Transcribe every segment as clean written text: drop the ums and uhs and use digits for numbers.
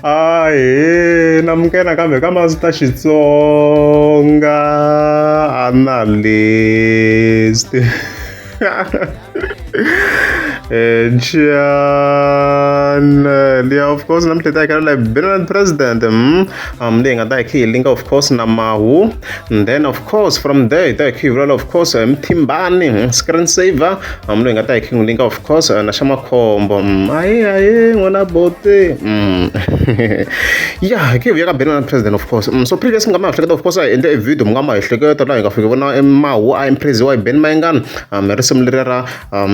namukela kambe ka Master Xitsonga analyst. Channel, yeah, of course, I'm like Benin president. Link, of course, Namahu. And then, of course, from there, of course, Timbani, screensaver. I'm doing a link, of course, Nashama Combo. Wanna bote. Yeah, okay, we are Benin president, of course. So, previously, of course, I in the video, I figured out like I'm president, Ben Mangan,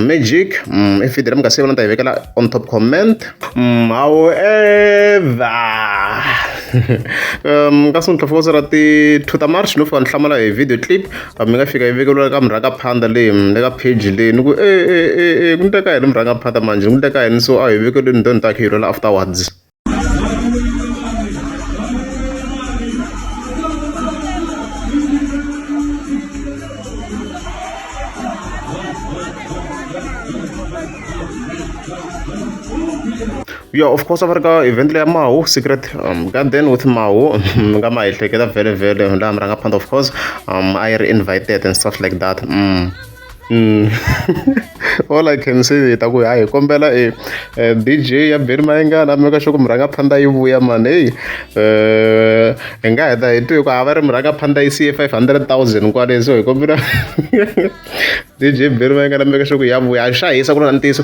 Magic. If you didn't say on top comment. However, kasun tlofosa rati to the march no for hlamala a video clip. Mega fika ivekelo ka mraka phanda le mlega page le nuku kunteka yena mraka phanda manje kunteka yena so ayivekelo ndon takhiro afterwards. Yeah, of course, I've got eventually a Mao secret. Got then with Mao, got my take it very, very. Of course, I are invited and stuff like that. All I can say is that I compare a DJ, a Birmanga, and I'm going to show Mraga Panda Yuya Mane. And guy, I took our Mraga Panda CF 500,000. What is so? DJ Birmanga, and I'm going to show you. I shy, so I'm going to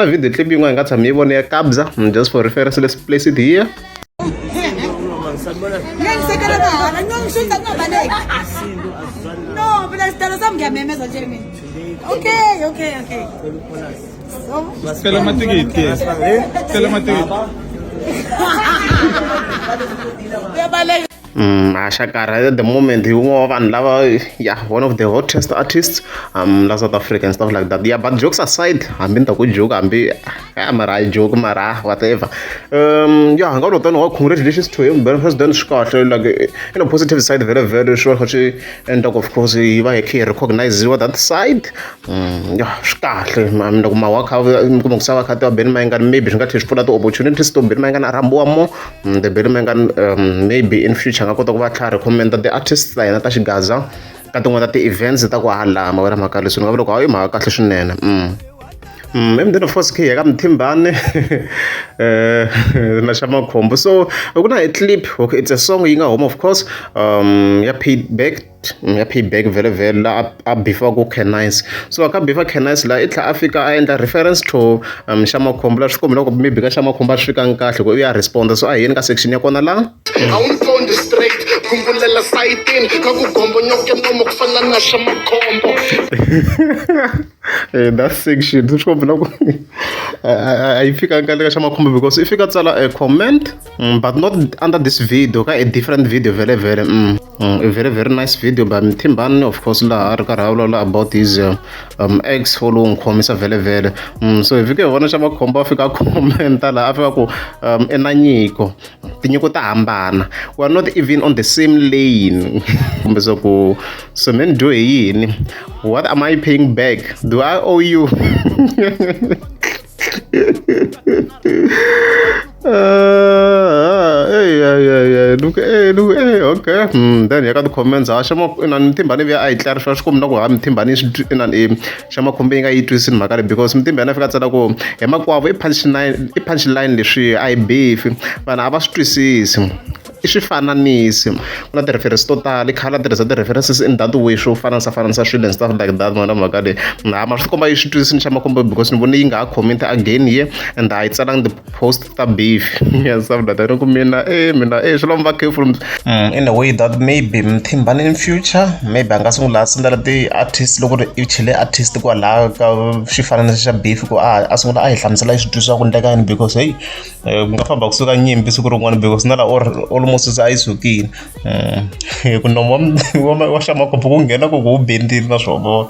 video clip you and got some even near Kabza, just for reference. Let's place it here. No, but I tell some game message Jamie. Okay. So, Ashakara at the moment he one of the hottest artists South Africa and stuff like that. Yeah, but jokes aside, I'm been a good joke, I'm a joke, whatever. Yeah, I'm going to congratulations to him, but has done Scott like positive side very sure and of course he recognize what that side. Yeah, Scott, I'm not my work out maybe got to put opportunities to Birmingham Aramboamo, the Birmingham maybe in future. I recommend that the artists like Natasha Gaza that the events that are hala mawara makalisu ngablo kwa ma kahlishun nena then of course ke yakam Timbane na Shama Combo. So we're gonna a clip. Okay, it's a song you know of course paid back very up before go Kenais. So I before Kenais la itla Africa and a reference to Shama Combo maybe Shama Combo African we are respond. So I in ka section yakona la straight kumbulela saitin kakugombo nyoke nomo kufana na Shama Combo. That section I think I can Shama Combo because if you got a comment but not under this video, okay, a different video very a very nice video by Timbane of course la about his ex following comments very so if you can want to Shama Combo fika comment la afika ko enanyiko tinyiko ta hambana, we are not even on the same lane. So men do yini, what am I paying back? Do I owe you? Look, okay. Then you got the comments. Shama in Timbane via I clarify come no am Timbane in an Shama Combe I to sin Magari because Timbane got to go a makwa punchline the she I beef but I was to see ixifananisi kuna ti reference to tala khala tirhisa ti references in that way swo fanisa swilo and stuff like that mana makade na ma swi komba yi xitwisini xa makombo because ni vone yi nga comment again here and I tsalang the post ta beef and stuff like that ku mina swi lomba careful in a way that maybe Timbane in future maybe anga sungula sindala ti artist loko i chile artist kwa la ka xifananisi xa beef ku a sungula a hi hlamusela xitwiswa ku ndeka yini because hey nga famba kusuka nyimpi siku rin'wana because nala almost as ayisukile kunoma wa Shama Combo ku nghena ku bendini na swobo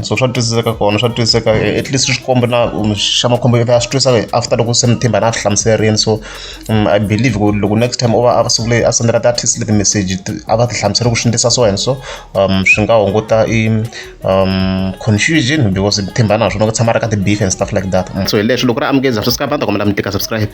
so swa twisiseka kona swa twisiseka at least swikombo na Shama Combo ya swi twisisa after loko se Timbane a hlamuserini so I believe loko next time over a sungule a sendela the artist the message a va ti hlamusela ku swi ndisa so and so swi nga hunguta confusion because Timbane a swona ku tshama ka ti beef and stuff like that so hi leswi loko ra amukeza subscribe ta kombela mi tika subscribe.